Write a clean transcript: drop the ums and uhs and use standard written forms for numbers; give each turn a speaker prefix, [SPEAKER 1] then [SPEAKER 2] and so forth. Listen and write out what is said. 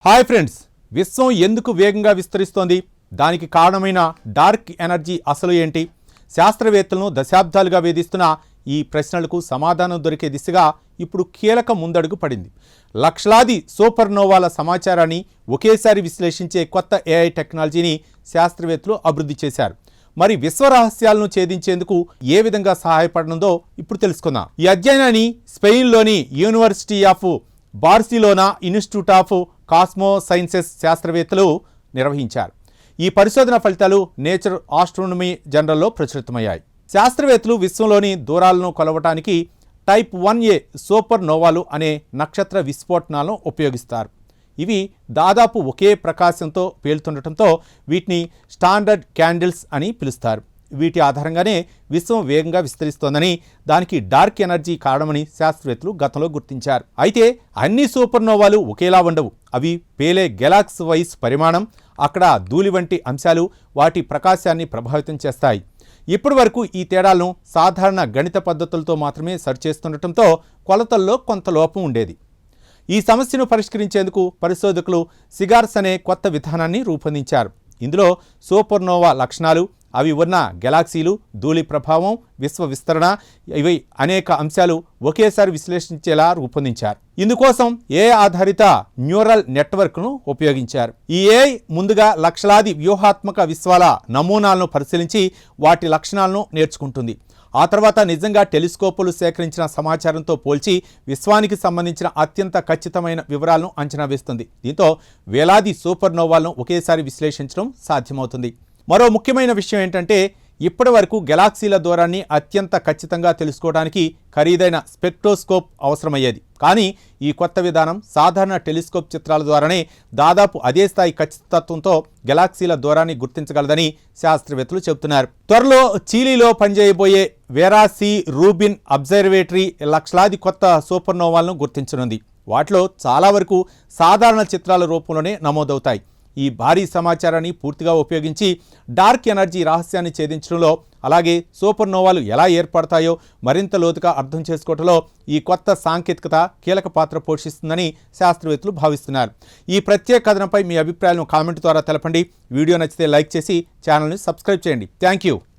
[SPEAKER 1] Hi friends, విశ్వం ఎందుకు వేగంగా విస్తరిస్తోంది? దానికి కారణమైన డార్క్ ఎనర్జీ అసలు ఏంటి? శాస్త్రవేత్తలను దశాబ్దాలుగా వేధిస్తున్న ఈ ప్రశ్నలకు సమాధానం దొరికే దిశగా ఇప్పుడు కీలక ముందడుగు పడింది. లక్షలాది సూపర్నోవాల సమాచారాన్ని ఒకేసారి విశ్లేషించే కొత్త AI టెక్నాలజీని శాస్త్రవేత్తలు అభివృద్ధి చేశారు. మరి విశ్వ రహస్యాలను ఛేదించేందుకు ఏ విధంగా సహాయపడనుందో ఇప్పుడు తెలుసుకుందాం. ఈ అధ్యయనాన్ని స్పెయిన్లోని university of Barcelona institute of cosmo sciences శాస్త్రవేత్తలు నిర్వహించారు. ఈ పరిశోధన ఫలితాలు నేచర్ ఆస్ట్రోనమీ జర్నల్లో ప్రచురితమయ్యాయి. శాస్త్రవేత్తలు విశ్వంలోని దూరాలను కొలవటానికి టైప్ 1A సూపర్ నోవాలు అనే నక్షత్ర విస్ఫోటనాలను ఉపయోగిస్తారు. ఇవి దాదాపు ఒకే ప్రకాశంతో పేలుతుండటంతో వీటిని స్టాండర్డ్ క్యాండిల్స్ అని పిలుస్తారు. వీటి ఆధారంగానే విశ్వం వేగంగా విస్తరిస్తోందని, దానికి డార్క్ ఎనర్జీ కారణమని శాస్త్రవేత్తలు గతంలో గుర్తించారు. అయితే అన్ని సూపర్నోవాలు ఒకేలా ఉండవు. అవి పేలే గెలాక్సీ వైస్ పరిమాణం, అక్కడ ధూళి వంటి అంశాలు వాటి ప్రకాశాన్ని ప్రభావితం చేస్తాయి. ఇప్పటి వరకు ఈ తేడాలను సాధారణ గణిత పద్ధతులతో మాత్రమే సరిచేస్తుండటంతో కొలతల్లో కొంత లోపం ఉండేది. ఈ సమస్యను పరిష్కరించేందుకు పరిశోధకులు సిగార్స్ అనే కొత్త విధానాన్ని రూపొందించారు. ఇందులో సూపర్నోవా లక్షణాలు, అవి ఉన్న గెలాక్సీలు, ధూళి ప్రభావం, విశ్వ విస్తరణ, ఇవి అనేక అంశాలు ఒకేసారి విశ్లేషించేలా రూపొందించారు. ఇందుకోసం AI ఆధారిత న్యూరల్ నెట్వర్క్ను ఉపయోగించారు. ఈ AI ముందుగా లక్షలాది వ్యూహాత్మక విశ్వాల నమూనాలను పరిశీలించి వాటి లక్షణాలను నేర్చుకుంటుంది. ఆ తర్వాత నిజంగా టెలిస్కోపులు సేకరించిన సమాచారంతో పోల్చి విశ్వానికి సంబంధించిన అత్యంత ఖచ్చితమైన వివరాలను అంచనా వేస్తుంది. దీంతో వేలాది సూపర్నోవాలను ఒకేసారి విశ్లేషించడం సాధ్యమవుతుంది. మరో ముఖ్యమైన విషయం ఏంటంటే, ఇప్పటి వరకు గెలాక్సీల దూరాన్ని అత్యంత ఖచ్చితంగా తెలుసుకోవడానికి ఖరీదైన స్పెక్ట్రోస్కోప్ అవసరమయ్యేది. కానీ ఈ కొత్త విధానం సాధారణ టెలిస్కోప్ చిత్రాల ద్వారానే దాదాపు అదే స్థాయి ఖచ్చితత్వంతో గెలాక్సీల దూరాన్ని గుర్తించగలదని శాస్త్రవేత్తలు చెబుతున్నారు. త్వరలో చీలీలో పనిచేయబోయే వేరా సి రూబిన్ అబ్జర్వేటరీ లక్షలాది కొత్త సూపర్నోవాలను గుర్తించనుంది. వాటిలో చాలా వరకు సాధారణ చిత్రాల రూపంలోనే నమోదవుతాయి. ఈ భారీ సమాచారాన్ని పూర్తిగా ఉపయోగించి డార్క్ ఎనర్జీ రహస్యాన్ని ఛేదించడంలో, అలాగే సూపర్నోవాలు ఎలా ఏర్పడతాయో మరింత లోతుగా అర్థం చేసుకోవడంలో ఈ కొత్త సాంకేతికత కీలక పాత్ర పోషిస్తుందని శాస్త్రవేత్తలు భావిస్తున్నారు. ఈ ప్రత్యేక కథనంపై మీ అభిప్రాయాలను కామెంట్ ద్వారా తెలపండి. వీడియో నచ్చితే లైక్ చేసి ఛానల్ని సబ్స్క్రైబ్ చేయండి. Thank you.